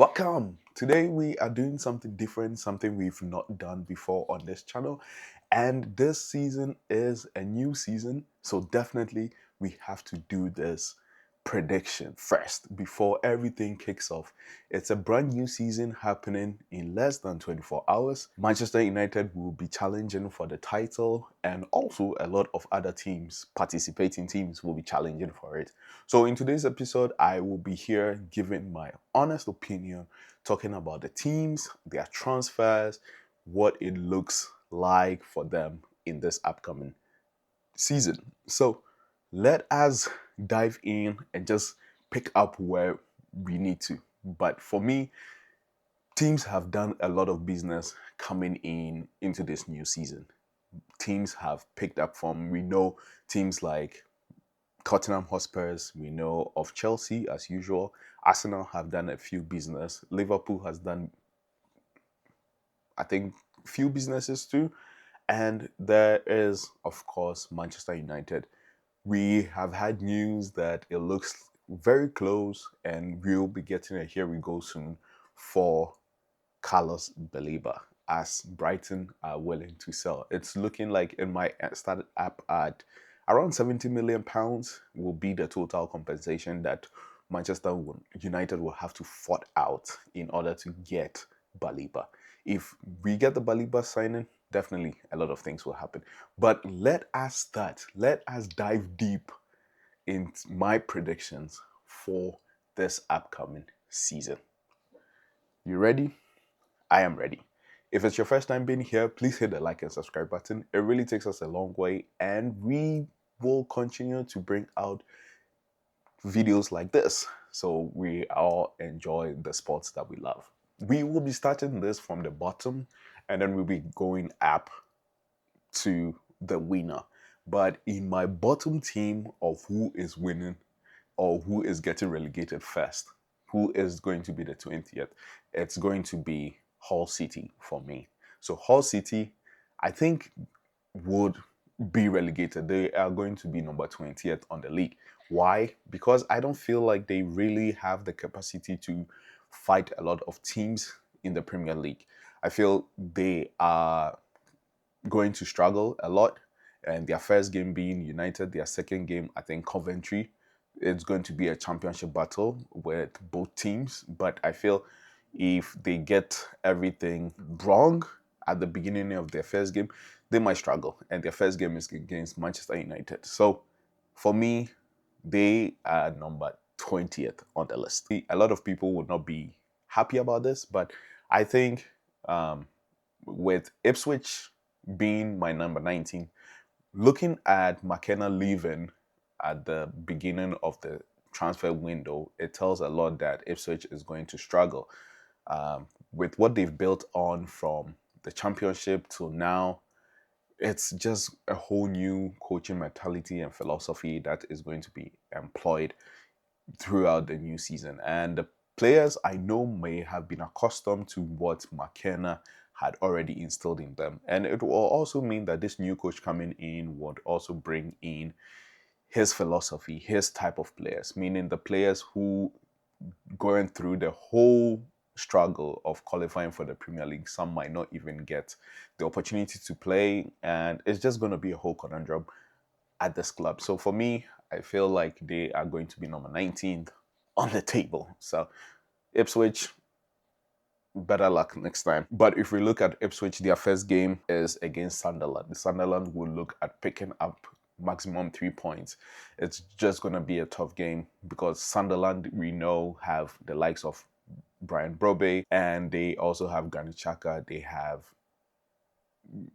Welcome! Today we are doing something different, something we've not done before on this channel. And this season is a new season, so definitely we have to do this prediction first before everything kicks off. It's a brand new season happening in less than 24 hours. Manchester United will be challenging for the title, and also a lot of other teams, participating teams, will be challenging for it. So, in today's episode, I will be here giving my honest opinion, talking about the teams, their transfers, what it looks like for them in this upcoming season. So let us dive in and just pick up where we need to. But for me, teams have done a lot of business coming in into this new season. Teams have picked up from, we know teams like Tottenham Hotspurs, we know of Chelsea as usual. Arsenal have done a few business. Liverpool has done, I think, few businesses too. And there is, of course, Manchester United. We have had news that it looks very close, and we'll be getting a here we go soon for Carlos Baleba as Brighton are willing to sell. It's looking like it might start up at around £70 million will be the total compensation that United will have to fight out in order to get Baleba. If we get the Baleba signing, definitely a lot of things will happen. But let us start. Let us dive deep into my predictions for this upcoming season. You ready? I am ready. If it's your first time being here, please hit the like and subscribe button. It really takes us a long way, and we will continue to bring out videos like this so we all enjoy the sports that we love. We will be starting this from the bottom, and then we'll be going up to the winner. But in my bottom team of who is winning or who is getting relegated first, who is going to be the 20th, it's going to be Hull City for me. So Hull City, I think, would be relegated. They are going to be number 20th on the league. Why? Because I don't feel like they really have the capacity to fight a lot of teams in the Premier League. I feel they are going to struggle a lot. And their first game being United, their second game, I think, Coventry. It's going to be a championship battle with both teams. But I feel if they get everything wrong at the beginning of their first game, they might struggle. And their first game is against Manchester United. So for me, they are number 20th on the list. A lot of people would not be happy about this, but I think with Ipswich being my number 19, looking at McKenna leaving at the beginning of the transfer window, it tells a lot that Ipswich is going to struggle. With what they've built on from the championship till now, it's just a whole new coaching mentality and philosophy that is going to be employed throughout the new season. And the players I know may have been accustomed to what McKenna had already instilled in them. And it will also mean that this new coach coming in would also bring in his philosophy, his type of players, meaning the players who going through the whole struggle of qualifying for the Premier League. Some might not even get the opportunity to play, and it's just going to be a whole conundrum at this club. So for me, I feel like they are going to be number 19th on the table. So Ipswich, better luck next time. But if we look at Ipswich, their first game is against Sunderland. The Sunderland will look at picking up maximum 3 points. It's just going to be a tough game because Sunderland, we know, have the likes of Brian Brobe, and they also have Granit Xhaka, they have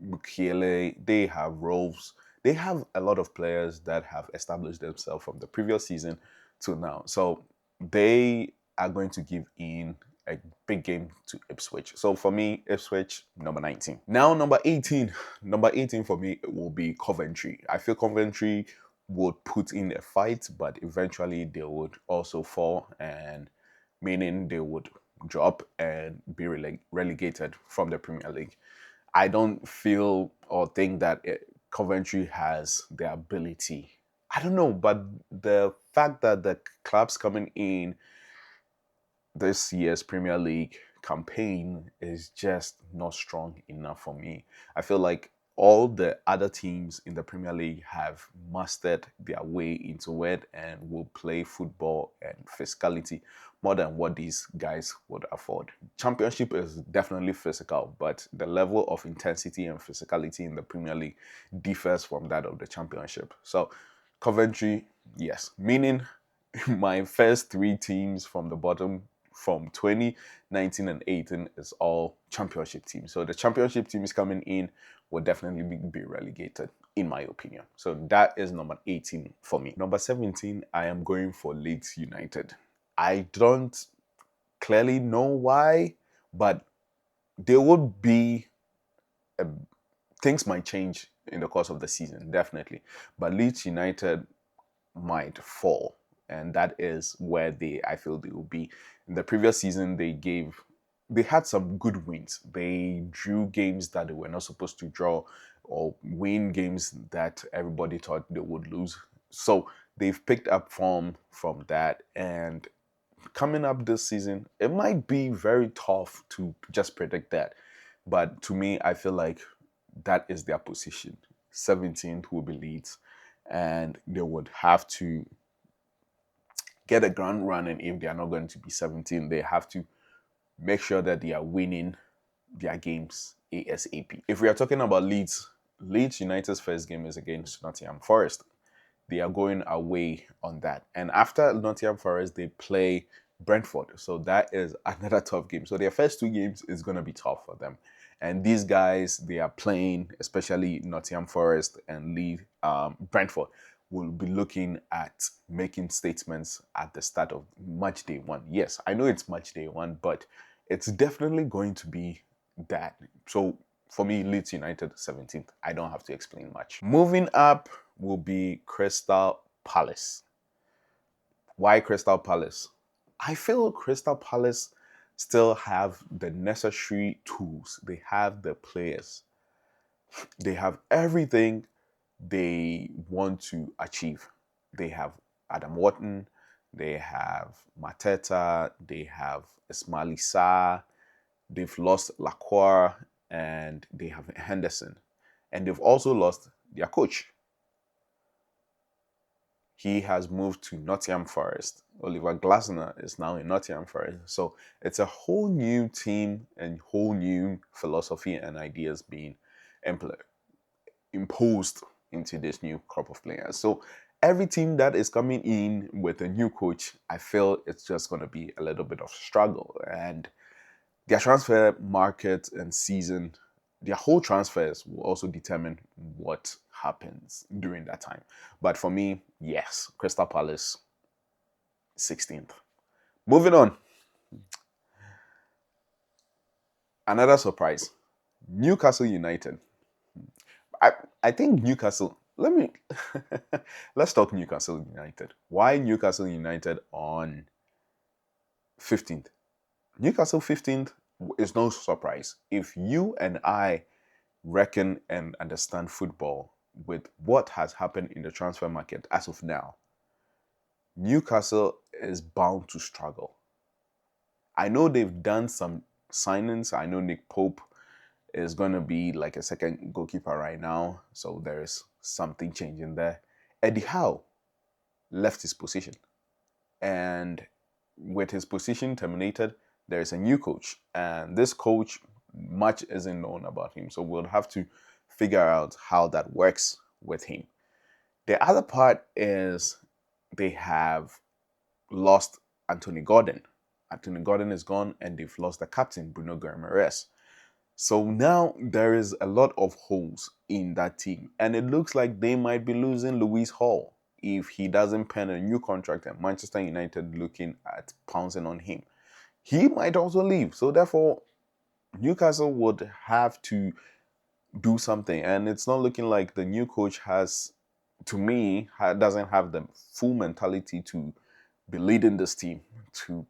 Mukiele, they have Rolves. They have a lot of players that have established themselves from the previous season to now. So they are going to give in a big game to Ipswich. So for me, Ipswich, number 19. Now, number 18. Number 18 for me will be Coventry. I feel Coventry would put in a fight, but eventually they would also fall, and meaning they would drop and be relegated from the Premier League. I don't feel or think that Coventry has the ability. I don't know, but the fact that the clubs coming in this year's Premier League campaign is just not strong enough for me. I feel like all the other teams in the Premier League have mastered their way into it and will play football and physicality more than what these guys would afford. Championship is definitely physical, but the level of intensity and physicality in the Premier League differs from that of the Championship. So, Coventry, yes, meaning my first three teams from the bottom from 2019 and 18 is all championship teams. So the championship teams coming in will definitely be relegated, in my opinion. So that is number 18 for me. Number 17, I am going for Leeds United. I don't clearly know why, but there would be a, things might change in the course of the season, definitely. But Leeds United might fall, and that is where I feel they will be. In the previous season, they had some good wins. They drew games that they were not supposed to draw, or win games that everybody thought they would lose. So they've picked up form from that, and coming up this season, it might be very tough to just predict that. But to me, I feel like that is their position. 17th will be Leeds, and they would have to get a ground running. If they are not going to be 17, they have to make sure that they are winning their games ASAP. If we are talking about Leeds United's first game is against Nottingham Forest. They are going away on that. And after Nottingham Forest, they play Brentford. So that is another tough game. So their first two games is going to be tough for them. And these guys, they are playing, especially Nottingham Forest and Brentford, will be looking at making statements at the start of match day one. Yes, I know it's match day one, but it's definitely going to be that. So for me, Leeds United 17th. I don't have to explain much. Moving up will be Crystal Palace. Why Crystal Palace? I feel Crystal Palace still have the necessary tools. They have the players. They have everything they want to achieve. They have Adam Wharton, they have Mateta, they have Ismail Sarr, they've lost Lacroix, and they have Henderson. And they've also lost their coach. He has moved to Nottingham Forest. Oliver Glasner is now in Nottingham Forest. So it's a whole new team and whole new philosophy and ideas being imposed into this new crop of players. So every team that is coming in with a new coach, I feel it's just going to be a little bit of struggle. And their transfer market and season, their whole transfers will also determine what happens during that time. But for me, yes, Crystal Palace 16th. Moving on. Another surprise. Newcastle United. I, I think Newcastle, let's talk Newcastle United. Why Newcastle United on 15th? Newcastle 15th is no surprise. If you and I reckon and understand football with what has happened in the transfer market as of now, Newcastle is bound to struggle. I know they've done some signings. I know Nick Pope is going to be like a second goalkeeper right now, so there is something changing there. Eddie Howe left his position, and with his position terminated, there is a new coach, and this coach, much isn't known about him, so we'll have to figure out how that works with him. The other part is they have lost Anthony Gordon. Anthony Gordon is gone, and they've lost the captain, Bruno Guimaraes. So now there is a lot of holes in that team, and it looks like they might be losing Lewis Hall if he doesn't pen a new contract and Manchester United looking at pouncing on him. He might also leave. So therefore, Newcastle would have to do something, and it's not looking like the new coach has, to me, doesn't have the full mentality to be leading this team to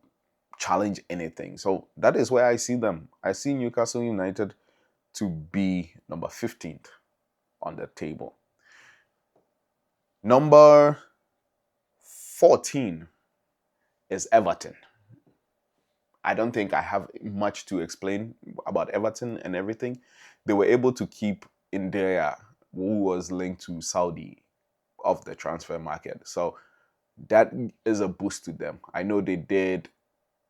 challenge anything. So that is where I see them. I see Newcastle United to be number 15th on the table. Number 14 is Everton. I don't think I have much to explain about Everton and everything. They were able to keep India, who was linked to Saudi, off the transfer market. So that is a boost to them. I know they did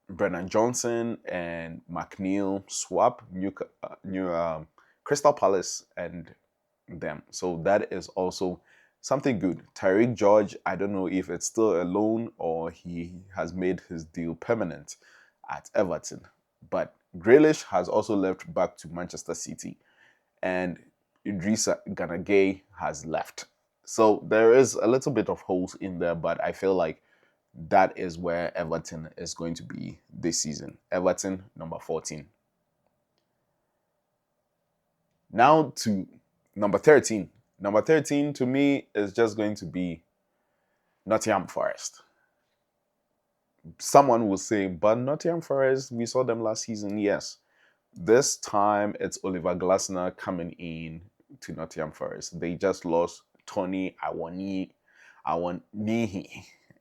Brennan Johnson and McNeil swap, new Crystal Palace and them. So that is also something good. Tyreek George, I don't know if it's still a loan or he has made his deal permanent at Everton. But Grealish has also left back to Manchester City, and Idrissa Ganagay has left. So there is a little bit of holes in there, but I feel like that is where Everton is going to be this season. Everton, number 14. Now to number 13. Number 13 to me is just going to be Nottingham Forest. Someone will say, but Nottingham Forest, we saw them last season. Yes. This time it's Oliver Glasner coming in to Nottingham Forest. They just lost Tony Awoniyi.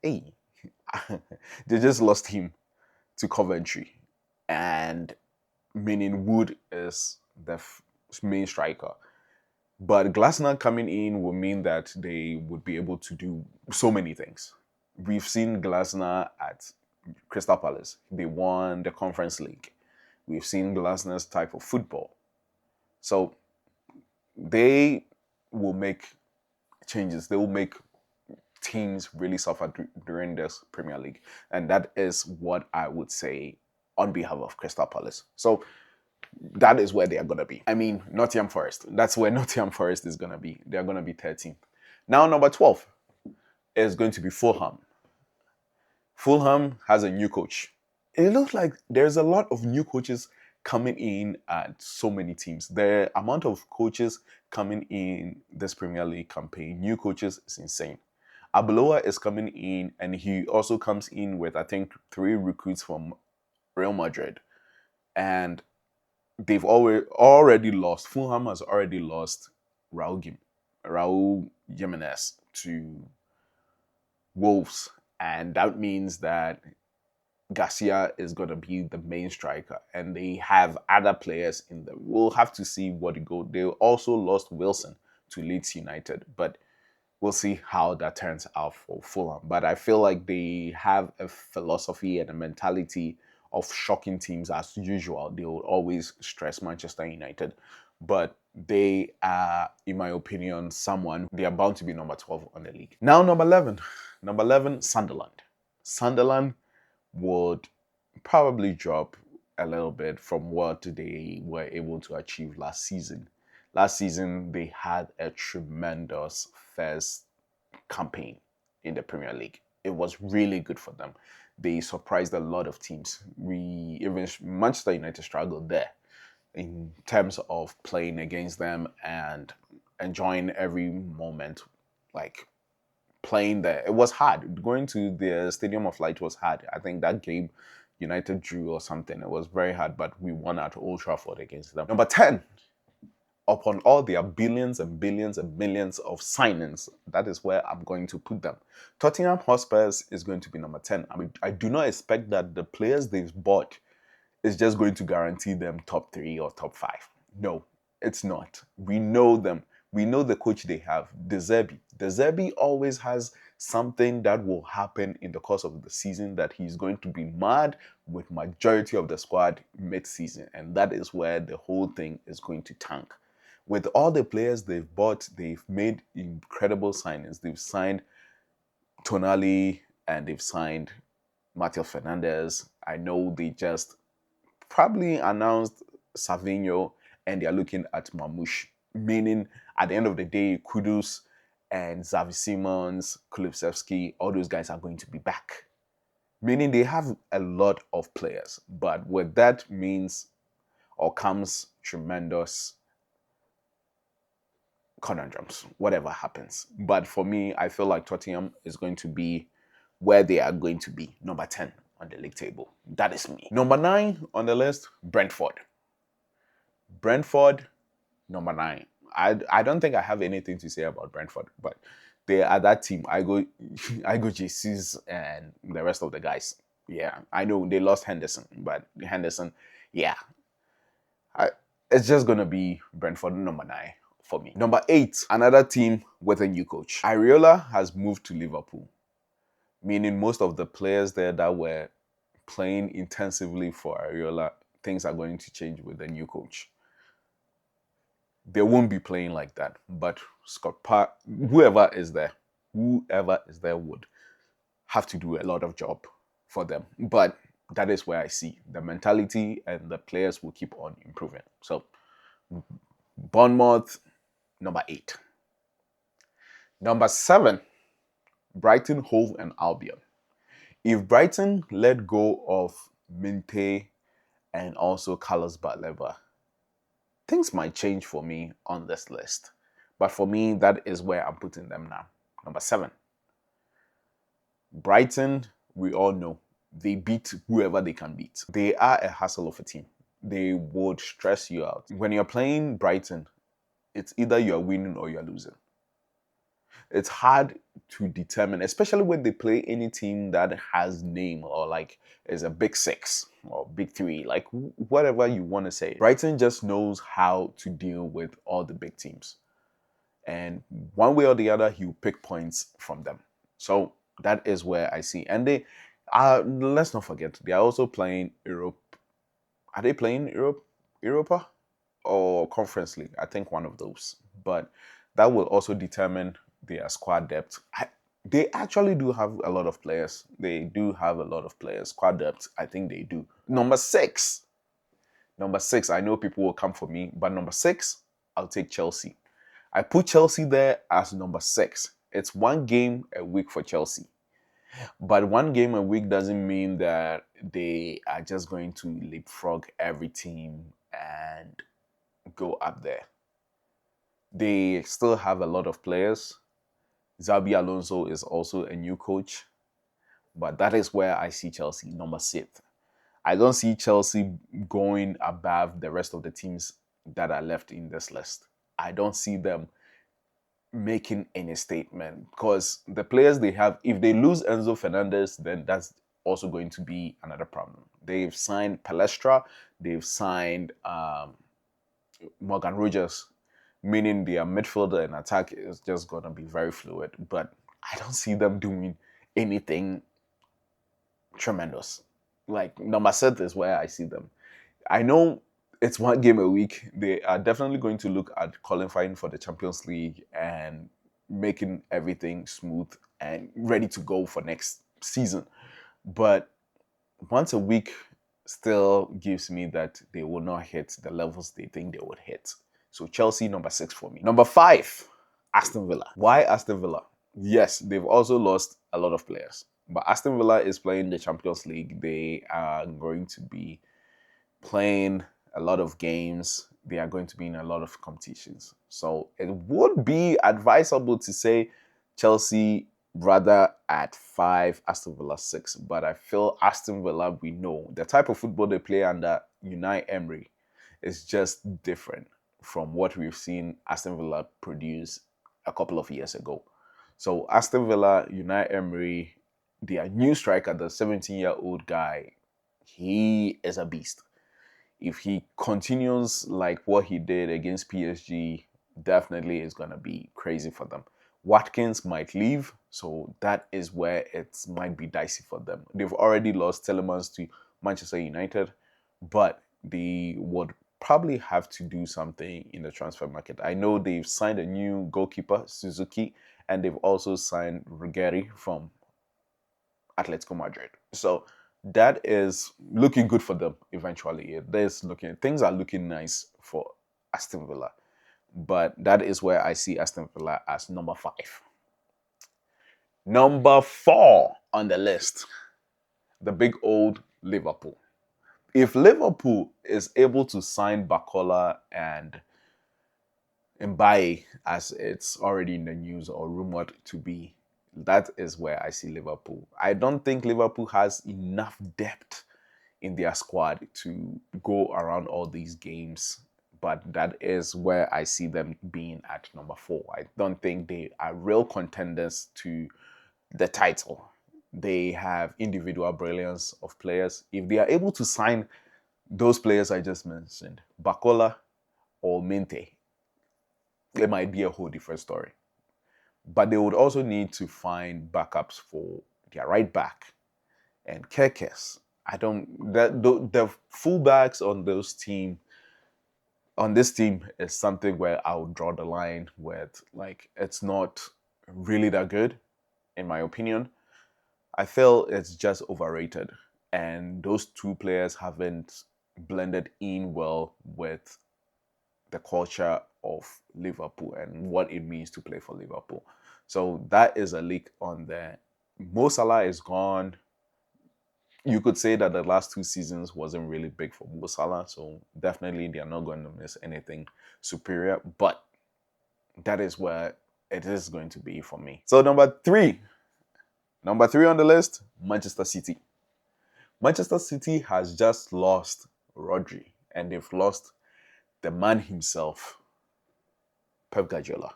Hey. They just lost him to Coventry. And meaning Wood is the main striker. But Glasner coming in will mean that they would be able to do so many things. We've seen Glasner at Crystal Palace. They won the Conference League. We've seen Glasner's type of football. So they will make changes. They will make teams really suffer during this Premier League. And that is what I would say on behalf of Crystal Palace. So that is where they are going to be. I mean, Nottingham Forest. That's where Nottingham Forest is going to be. They're going to be 13th. Now, number 12 is going to be Fulham. Fulham has a new coach. It looks like there's a lot of new coaches coming in at so many teams. The amount of coaches coming in this Premier League campaign, new coaches, is insane. Abeloa is coming in, and he also comes in with, I think, 3 recruits from Real Madrid. And they've already lost. Fulham has already lost Raul Jimenez to Wolves, and that means that Garcia is going to be the main striker, and they have other players in there. We'll have to see what it goes. They also lost Wilson to Leeds United, but we'll see how that turns out for Fulham. But I feel like they have a philosophy and a mentality of shocking teams as usual. They will always stress Manchester United. But they are, in my opinion, they are bound to be number 12 on the league. Now, number 11. Number 11, Sunderland. Sunderland would probably drop a little bit from what they were able to achieve last season. Last season, they had a tremendous first campaign in the Premier League. It was really good for them. They surprised a lot of teams. Even Manchester United struggled there in terms of playing against them and enjoying every moment. Like playing there, it was hard. Going to the Stadium of Light was hard. I think that game United drew or something. It was very hard, but we won at Old Trafford against them. Number 10. Upon all their billions and billions and millions of signings, that is where I'm going to put them. Tottenham Hotspurs is going to be number 10. I mean, I do not expect that the players they've bought is just going to guarantee them top 3 or top 5. No, it's not. We know them. We know the coach they have, De Zerbi. De Zerbi always has something that will happen in the course of the season that he's going to be mad with majority of the squad mid-season. And that is where the whole thing is going to tank. With all the players they've bought, they've made incredible signings. They've signed Tonali and they've signed Matheus Fernandes. I know they just probably announced Savinho and they're looking at Mamouche. Meaning, at the end of the day, Kudus and Xavi Simons, Kulusevski, all those guys are going to be back. Meaning they have a lot of players. But with that means or comes tremendous conundrums, whatever happens. But for me, I feel like Tottenham is going to be where they are going to be, number 10 on the league table. That is me. Number 9 on the list, Brentford. Brentford, number 9. I don't think I have anything to say about Brentford, but they are that team. I go Jesus and the rest of the guys. Yeah, I know they lost Henderson, but Henderson, yeah, I, it's just gonna be Brentford number 9 for me. Number 8, another team with a new coach. Areola has moved to Liverpool, meaning most of the players there that were playing intensively for Areola, things are going to change with the new coach. They won't be playing like that. But Scott Park, whoever is there would have to do a lot of job for them. But that is where I see the mentality and the players will keep on improving. So Bournemouth, number 8. Number 7, Brighton, Hove, and Albion. If Brighton let go of Minte and also Carlos Baleba, things might change for me on this list. But for me, that is where I'm putting them now. Number 7. Brighton, we all know, they beat whoever they can beat. They are a hassle of a team. They would stress you out. When you're playing Brighton, it's either you're winning or you're losing. It's hard to determine, especially when they play any team that has name or like is a big 6 or big 3, like whatever you want to say. Brighton just knows how to deal with all the big teams. And one way or the other, he'll pick points from them. So that is where I see. And they are, let's not forget, they are also playing Europe. Are they playing Europa or Conference League? I think one of those. But that will also determine their squad depth. They actually do have a lot of players. They do have a lot of players. Squad depth, I think they do. Number 6. Number 6, I know people will come for me, but number 6, I'll take Chelsea. I put Chelsea there as number 6. It's one game a week for Chelsea. But one game a week doesn't mean that they are just going to leapfrog every team and go up there. They still have a lot of players. Xabi Alonso is also a new coach. But that is where I see Chelsea, number 6. I don't see Chelsea going above the rest of the teams that are left in this list. I don't see them making any statement because the players they have, if they lose Enzo Fernandez, then that's also going to be another problem. They've signed Palestra, they've signed Morgan Rogers, meaning their midfielder and attack is just going to be very fluid. But I don't see them doing anything tremendous. Like number 7 is where I see them. I know it's one game a week. They are definitely going to look at qualifying for the Champions League and making everything smooth and ready to go for next season. But once a week still gives me that they will not hit the levels they think they would hit. So Chelsea, number 6 for me. Number 5, Aston Villa. Why Aston Villa? Yes, they've also lost a lot of players. But Aston Villa is playing the Champions League. They are going to be playing a lot of games. They are going to be in a lot of competitions. So it would be advisable to say Chelsea rather at 5, Aston Villa 6. But I feel Aston Villa, we know the type of football they play under Unai Emery is just different from what we've seen Aston Villa produce a couple of years ago. So Aston Villa, Unai Emery, their new striker, the 17-year-old guy, he is a beast. If he continues like what he did against PSG, definitely is going to be crazy for them. Watkins might leave, so that is where it might be dicey for them. They've already lost Telemans to Manchester United, but they would probably have to do something in the transfer market. I know they've signed a new goalkeeper, Suzuki, and they've also signed Ruggeri from Atletico Madrid. So that is looking good for them eventually. Things are looking nice for Aston Villa. But that is where I see Aston Villa as number 5. Number 4 on the list, the big old Liverpool. If Liverpool is able to sign Bakola and Mbaye, as it's already in the news or rumored to be, that is where I see Liverpool. I don't think Liverpool has enough depth in their squad to go around all these games, but that is where I see them being at number 4. I don't think they are real contenders to the title. They have individual brilliance of players. If they are able to sign those players I just mentioned, Bakola or Mente, it might be a whole different story. But they would also need to find backups for their right back and Kekes. I don't the fullbacks on this team is something where I would draw the line with, like, it's not really that good in my opinion. I feel it's just overrated, and those two players haven't blended in well with the culture of Liverpool and what it means to play for Liverpool. So that is a leak on there. Mo Salah is gone. You could say that the last two seasons wasn't really big for Mo Salah, so definitely they're not going to miss anything superior. But that is where it is going to be for me. So number three on the list, Manchester City. Manchester City has just lost Rodri, and they've lost the man himself, Pep Guardiola.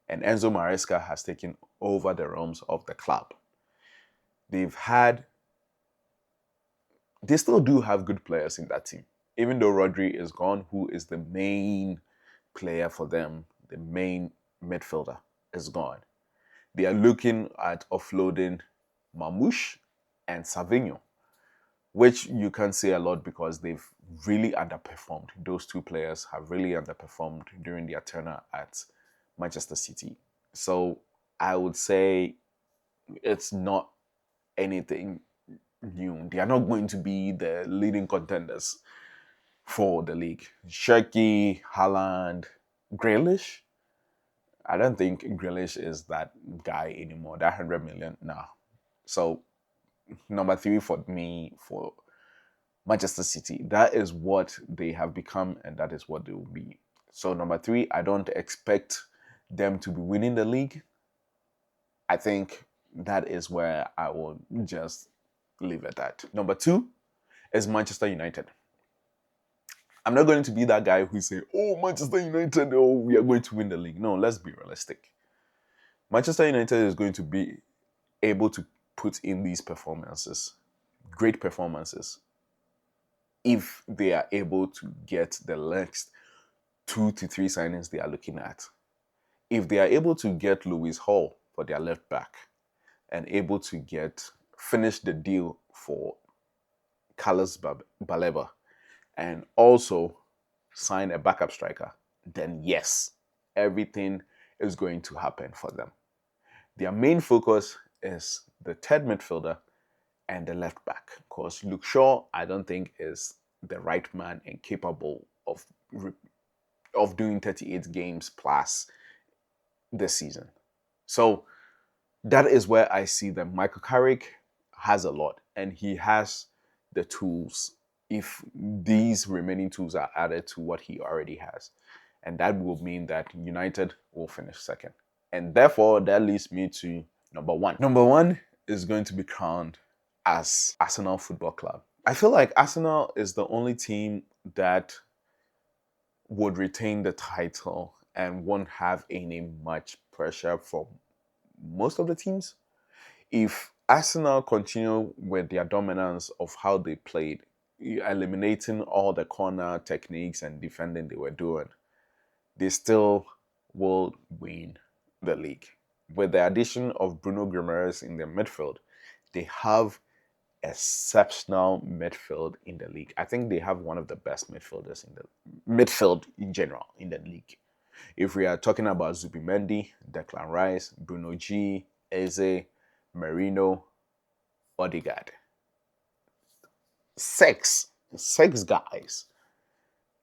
And Enzo Maresca has taken over the realms of the club. They've had, they still do have good players in that team. Even though Rodri is gone, who is the main player for them, the main midfielder is gone. They are looking at offloading Mamouche and Savinho, which you can say a lot because they've really underperformed. Those two players have really underperformed during their tenure at Manchester City. So I would say it's not anything new. They are not going to be the leading contenders for the league. Shirky, Haaland, Grealish. I don't think Grealish is that guy anymore. That 100 million, nah. So number three for me for Manchester City. That is what they have become, and that is what they will be. So number three, I don't expect them to be winning the league. I think that is where I will just leave it at. Number two is Manchester United. I'm not going to be that guy who say, "Oh, Manchester United, oh, we are going to win the league." No, let's be realistic. Manchester United is going to be able to put in these performances, great performances, if they are able to get the next 2 to 3 signings they are looking at. If they are able to get Lewis Hall for their left back and able to finish the deal for Carlos Baleba and also sign a backup striker, then yes, everything is going to happen for them. Their main focus is the third midfielder and the left back, because Luke Shaw, I don't think, is the right man and capable of doing 38 games plus this season. So that is where I see them. Michael Carrick has a lot, and he has the tools if these remaining tools are added to what he already has. And that will mean that United will finish second. And therefore, that leads me to number one. Number one is going to be crowned as Arsenal Football Club. I feel like Arsenal is the only team that would retain the title and won't have any much pressure from most of the teams. If Arsenal continue with their dominance of how they played, eliminating all the corner techniques and defending they were doing, they still will win the league. With the addition of Bruno Guimaraes in their midfield, they have exceptional midfield in the league. I think they have one of the best midfielders in the midfield in general in the league. If we are talking about Zubimendi, Declan Rice, Bruno G, Eze, Merino, Odegaard. Six guys.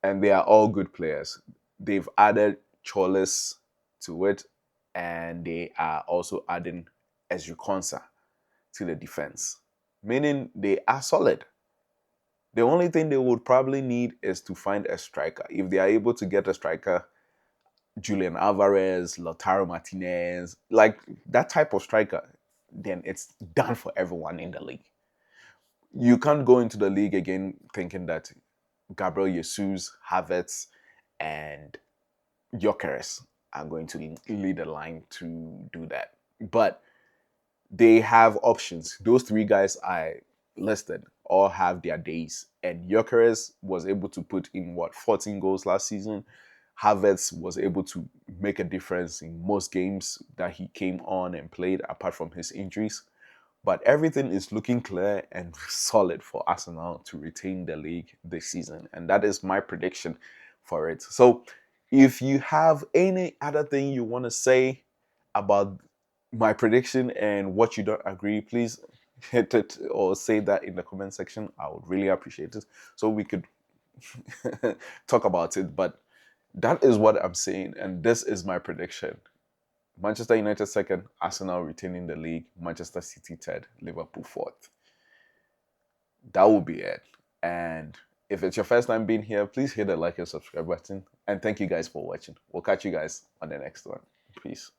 And they are all good players. They've added Cholis to it, and they are also adding Ezri Konsa to the defense, meaning they are solid. The only thing they would probably need is to find a striker. If they are able to get a striker, Julian Alvarez, Lautaro Martinez, like that type of striker, then it's done for everyone in the league. You can't go into the league again thinking that Gabriel Jesus, Havertz, and Gyökeres are going to lead the line to do that. But they have options. Those three guys I listed all have their days. And Gyökeres was able to put in 14 goals last season. Havertz was able to make a difference in most games that he came on and played, apart from his injuries. But everything is looking clear and solid for Arsenal to retain the league this season. And that is my prediction for it. So if you have any other thing you want to say about my prediction and what you don't agree, please hit it or say that in the comment section. I would really appreciate it so we could talk about it. But that is what I'm saying, and this is my prediction. Manchester United second, Arsenal retaining the league, Manchester City third, Liverpool fourth. That will be it. And if it's your first time being here, please hit the like and subscribe button. And thank you guys for watching. We'll catch you guys on the next one. Peace.